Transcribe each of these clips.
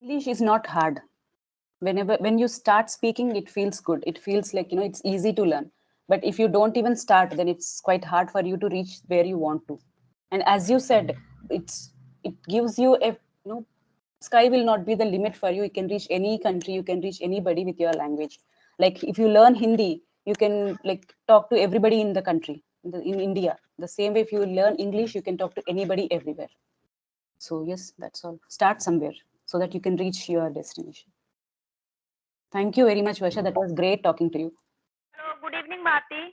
English is not hard. When you start speaking, it feels good. It feels like, it's easy to learn. But if you don't even start, then it's quite hard for you to reach where you want to. And as you said, it gives you a, sky will not be the limit for you. You can reach any country, you can reach anybody with your language. Like if you learn Hindi, you can like talk to everybody in the country, in India. The same way, if you learn English, you can talk to anybody everywhere. So yes, that's all. Start somewhere so that you can reach your destination. Thank you very much, Varsha. That was great talking to you. Hello, good evening, Bharti.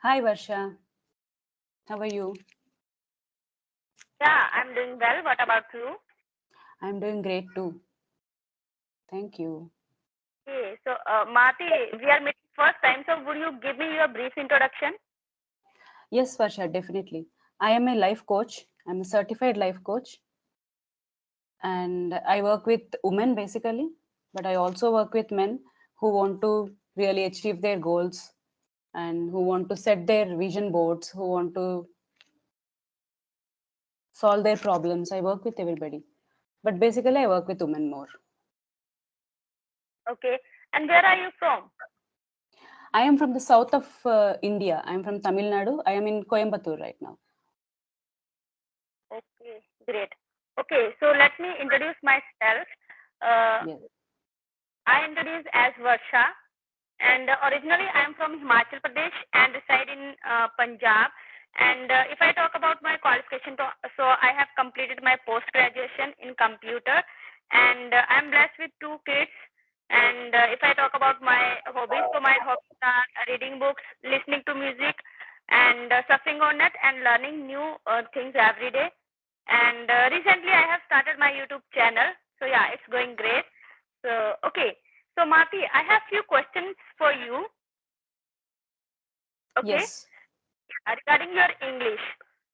Hi, Varsha. How are you? Yeah, I'm doing well. What about you? I'm doing great too. Thank you. Okay, so Bharti, we are meeting first time. So would you give me your brief introduction? Yes, Varsha, definitely. I am a life coach. I'm a certified life coach, and I work with women basically, but I also work with men who want to really achieve their goals and who want to set their vision boards, who want to solve their problems. I work with everybody, but basically, I work with women more. Okay, and where are you from? I am from the south of India. I am from Tamil Nadu. I am in Coimbatore right now. Okay, great. Okay, so let me introduce myself. Uh, Yes. I introduce as Varsha, and originally I am from Himachal Pradesh and reside in Punjab. And if I talk about my qualification, so I have completed my post graduation in computer, and I'm blessed with two kids. And if I talk about my hobbies, so my hobbies are reading books, listening to music, and surfing on net and learning new things every day. And recently I have started my YouTube channel. So yeah, it's going great. So okay. So Marty, I have few questions for you. Okay, Yes. regarding your English.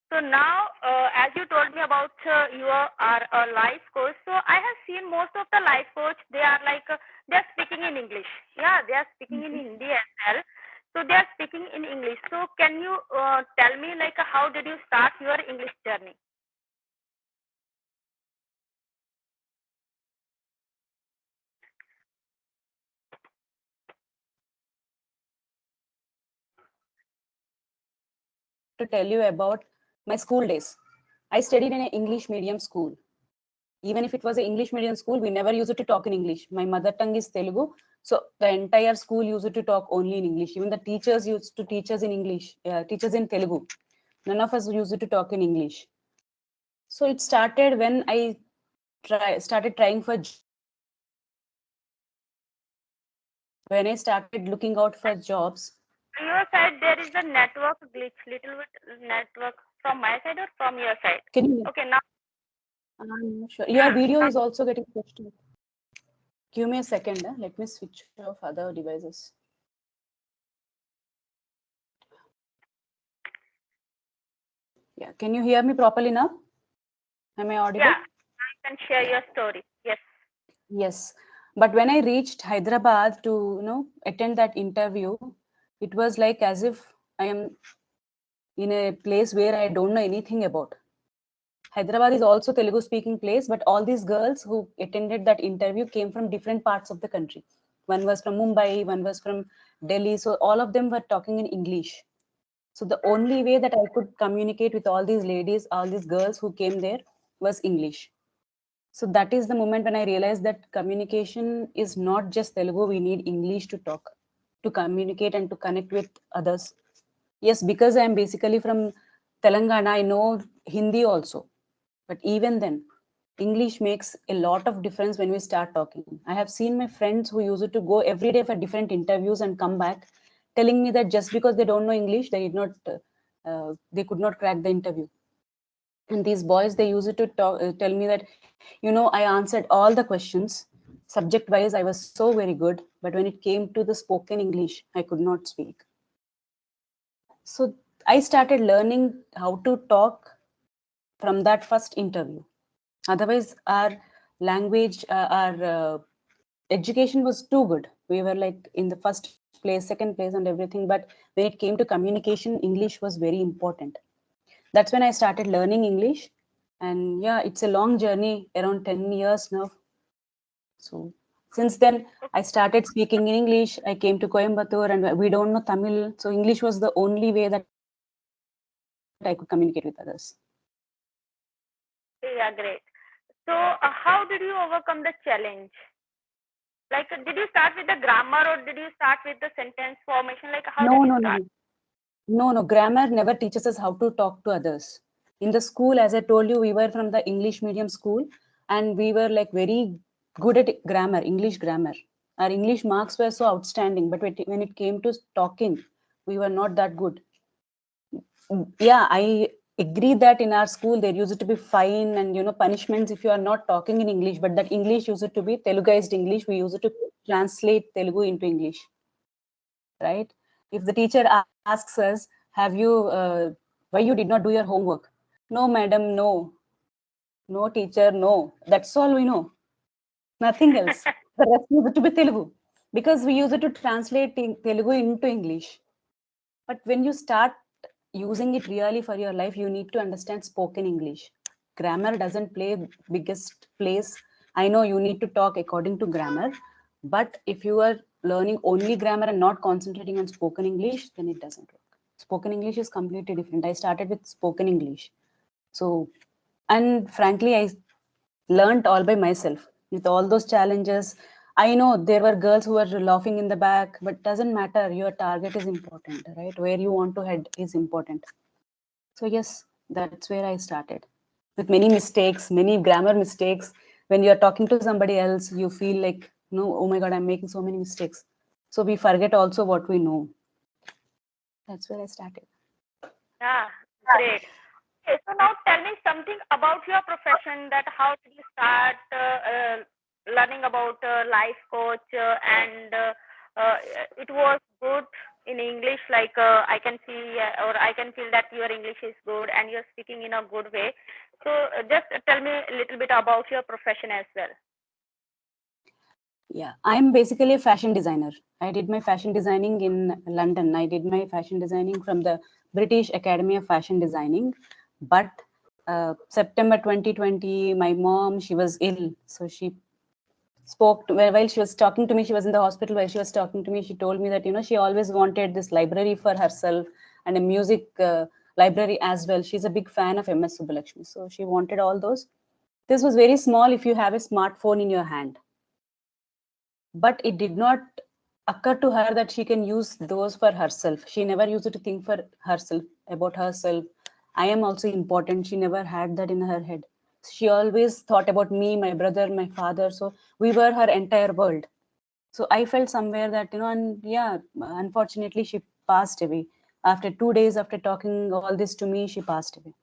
So now, as you told me about your are a life coach, so I have seen most of the life coach. They are like they are speaking in English. Yeah, they are speaking in Hindi as well. So they are speaking in English. So can you tell me like how did you start your English journey? To tell you about my school days. I studied in an English medium school. Even if it was an English medium school, we never used to talk in English. My mother tongue is Telugu. So the entire school used to talk only in English. Even the teachers used to teach us in English, teachers in Telugu. None of us used to talk in English. So it started when I started trying for when I started looking out for jobs. On your side, there is a network glitch, little bit network from my side or from your side. Can you? Okay, now I'm not sure. Your yeah, video now is also getting pushed. Give me a second. Let me switch off other devices. Yeah. Can you hear me properly now? Am I audible? yeah, I can share Yeah. your story. Yes. Yes. But when I reached Hyderabad to, attend that interview, it was like as if I am in a place where I don't know anything about. Hyderabad is also Telugu speaking place, but all these girls who attended that interview came from different parts of the country. One was from Mumbai, one was from Delhi. So all of them were talking in English. So the only way that I could communicate with all these ladies, all these girls who came there was English. So that is the moment when I realized that communication is not just Telugu. We need English to talk, to communicate and to connect with others. Yes, because I am basically from Telangana, I know Hindi also. But even then, English makes a lot of difference when we start talking. I have seen my friends who used to go every day for different interviews and come back telling me that just because they don't know English, they did not, they could not crack the interview. And these boys, they used to tell me that, I answered all the questions. Subject wise, I was so very good. But when it came to the spoken English, I could not speak. So I started learning how to talk from that first interview. Otherwise, our language, our education was too good. We were like in the first place, second place, and everything. But when it came to communication, English was very important. That's when I started learning English. And yeah, it's a long journey, around 10 years now. So since then I started speaking in English. I came to Coimbatore and we don't know Tamil, so English was the only way that I could communicate with others. Yeah, great. So, how did you overcome the challenge? Like, did you start with the grammar or did you start with the sentence formation? Like, how No, did you no, no, start? no. No, no, grammar never teaches us how to talk to others. In the school, as I told you, we were from the English medium school and we were like very good at grammar, English grammar. Our English marks were so outstanding, but when it came to talking, we were not that good. Yeah, I agree that in our school there used to be fine and punishments if you are not talking in English, but that English used to be Teluguized English. We used to translate Telugu into English, right? If the teacher asks us, have you why you did not do your homework? No madam, no. No teacher, no. That's all we know, nothing else. The rest used to be Telugu because we used to translate Telugu into English. But when you start using it really for your life, you need to understand spoken English. Grammar doesn't play biggest place. I know you need to talk according to grammar, but if you are learning only grammar and not concentrating on spoken English, then it doesn't work. Spoken English is completely different. I started with spoken English. So, and frankly, I learned all by myself with all those challenges. I know there were girls who were laughing in the back, but doesn't matter. Your target is important, right? Where you want to head is important. So yes, that's where I started with many mistakes, many grammar mistakes. When you're talking to somebody else, you feel like, no, oh my God, I'm making so many mistakes. So we forget also what we know. That's where I started. Yeah, great. Okay, so now tell me something about your profession. That how did you start learning about life coach, and uh, it was good in English. Like I can see or I can feel that your English is good and you're speaking in a good way. So just tell me a little bit about your profession as well. Yeah, I'm basically a fashion designer. I did my fashion designing in London. I did my fashion designing from the British Academy of Fashion Designing. But September 2020, my mom, she was ill. So she spoke to, while she was talking to me, she was in the hospital. While she was talking to me, she told me that, she always wanted this library for herself and a music library as well. She's a big fan of MS Subbulakshmi. So she wanted all those. This was very small if you have a smartphone in your hand, but it did not occur to her that she can use those for herself. She never used to think for herself, about herself. I am also important. She never had that in her head. She always thought about me, my brother, my father. So we were her entire world. So I felt somewhere that, and yeah, unfortunately, she passed away. After 2 days after talking all this to me, she passed away.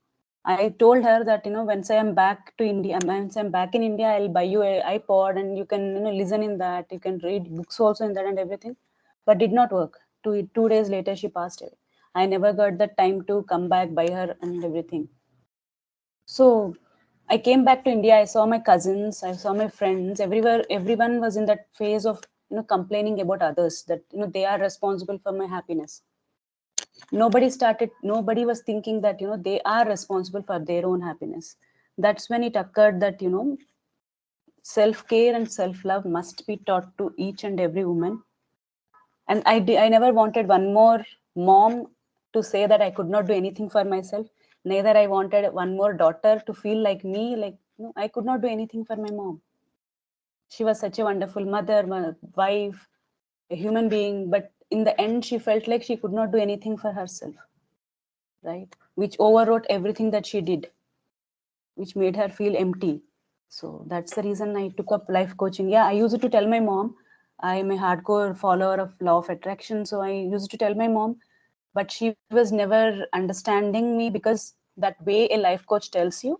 I told her that, once I am back to India, once I'm back in India, I'll buy you a iPod and you can, listen in that. You can read books also in that and everything. But did not work. 2 days later, she passed away. I never got the time to come back, buy her and everything. So I came back to India. I saw my cousins, I saw my friends. Everywhere, everyone was in that phase of, complaining about others, that, they are responsible for my happiness. Nobody was thinking that, they are responsible for their own happiness. That's when it occurred that, self-care and self-love must be taught to each and every woman. And I never wanted one more mom to say that I could not do anything for myself. Neither I wanted one more daughter to feel like me, like, I could not do anything for my mom. She was such a wonderful mother, wife, a human being, but in the end she felt like she could not do anything for herself, right? Which overwrote everything that she did, which made her feel empty. So that's the reason I took up life coaching. Yeah, I used to tell my mom, I'm a hardcore follower of law of attraction. So I used to tell my mom, but she was never understanding me because that way a life coach tells you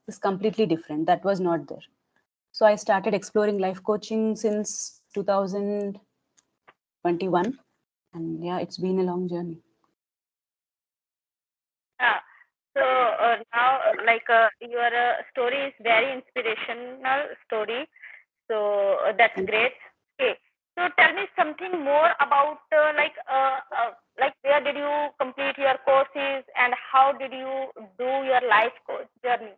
is completely different. That was not there. So I started exploring life coaching since 2021. And yeah, it's been a long journey. Yeah. So now, like your story is very inspirational story. So that's great. Okay. So tell me something more about like where did you complete your courses and how did you do your life coach journey?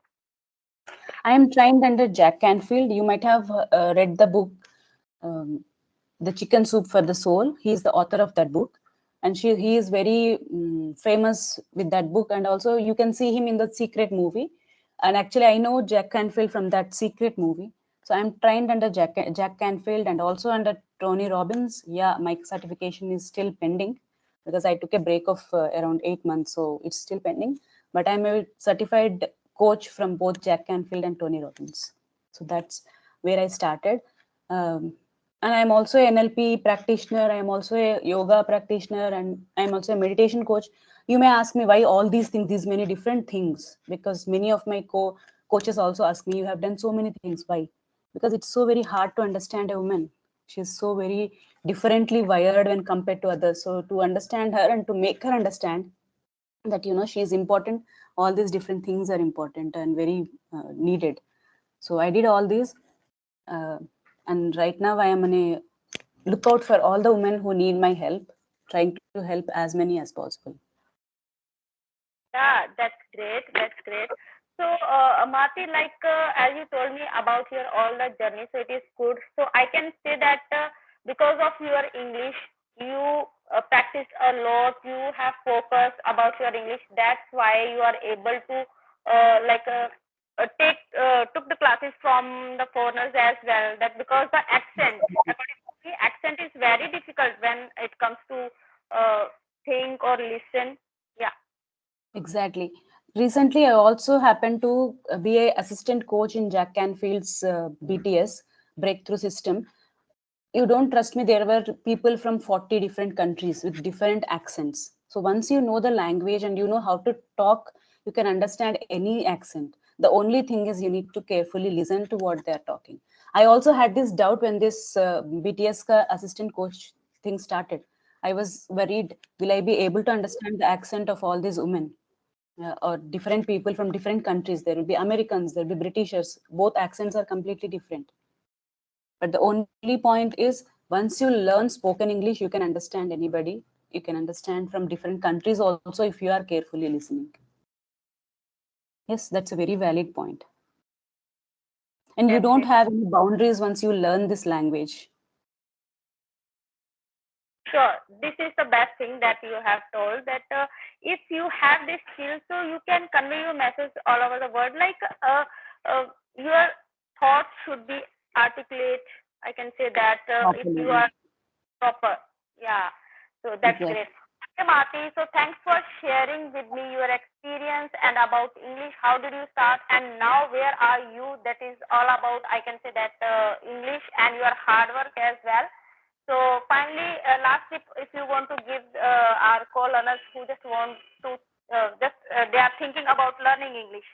am trained under Jack Canfield. You might have read the book, um, The Chicken Soup for the Soul. He is the author of that book. And he is very famous with that book. And also you can see him in the Secret movie. And actually, I know Jack Canfield from that Secret movie. So I'm trained under Jack Canfield and also under Tony Robbins. Yeah, my certification is still pending because I took a break of around 8 months. So it's still pending. But I'm a certified coach from both Jack Canfield and Tony Robbins. So that's where I started. Um, and I'm also an NLP practitioner. I'm also a yoga practitioner, and I'm also a meditation coach. You may ask me why all these things, these many different things, because many of my coaches also ask me, you have done so many things. Why? Because it's so very hard to understand a woman. She's so very differently wired when compared to others. So to understand her and to make her understand that she is important, all these different things are important and very needed. So I did all these, uh, and right now I am on a lookout for all the women who need my help, trying to help as many as possible. Yeah, that's great. That's great. So, Marty, like as you told me about your all the journey, so it is good. So I can say that because of your English, you practice a lot. You have focus about your English. That's why you are able to like take took the classes from the foreigners as well. That because the accent, according to me, accent is very difficult when it comes to think or listen. Yeah. Exactly. Recently, I also happened to be a assistant coach in Jack Canfield's BTS breakthrough system. You don't trust me, there were people from 40 different countries with different accents. So once you know the language and you know how to talk, you can understand any accent. The only thing is you need to carefully listen to what they're talking. I also had this doubt when this BTS assistant coach thing started. I was worried, will I be able to understand the accent of all these women? Or different people from different countries. There will be Americans, there will be Britishers. Both accents are completely different. But the only point is, once you learn spoken English, you can understand anybody. You can understand from different countries also if you are carefully listening. Yes, that's a very valid point. And you don't Definitely. have any boundaries once you learn this language. Sure. This is the best thing that you have told that if you have this skill, so you can convey your message all over the world. Like your thoughts should be articulate. I can say that if you Properly. are proper. Yeah. So that's Exactly. great. Okay, Marty. So thanks for sharing with me your experience and about English. How did you start? And now where are you? That is all about, I can say that English and your hard work as well. So finally, last tip, if you want to give our co-learners who just want to they are thinking about learning English.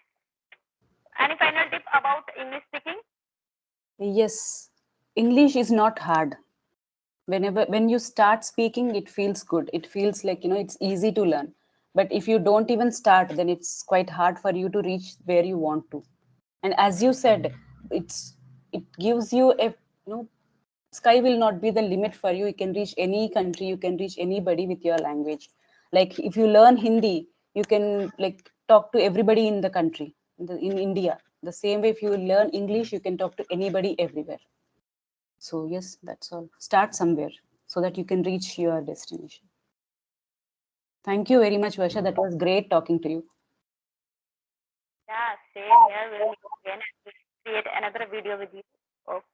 Any final tip about English speaking? Yes, English is not hard. When you start speaking, it feels good. It feels like it's easy to learn. But if you don't even start, then it's quite hard for you to reach where you want to. And as you said, it gives you a sky will not be the limit for you. You can reach any country, you can reach anybody with your language. Like if you learn Hindi, you can like talk to everybody in the country, in India. The same way, if you learn English, you can talk to anybody everywhere. So yes, that's all. Start somewhere so that you can reach your destination. Thank you very much, Varsha. That was great talking to you. Yeah, same here. We'll meet again and we'll create another video with you. Okay.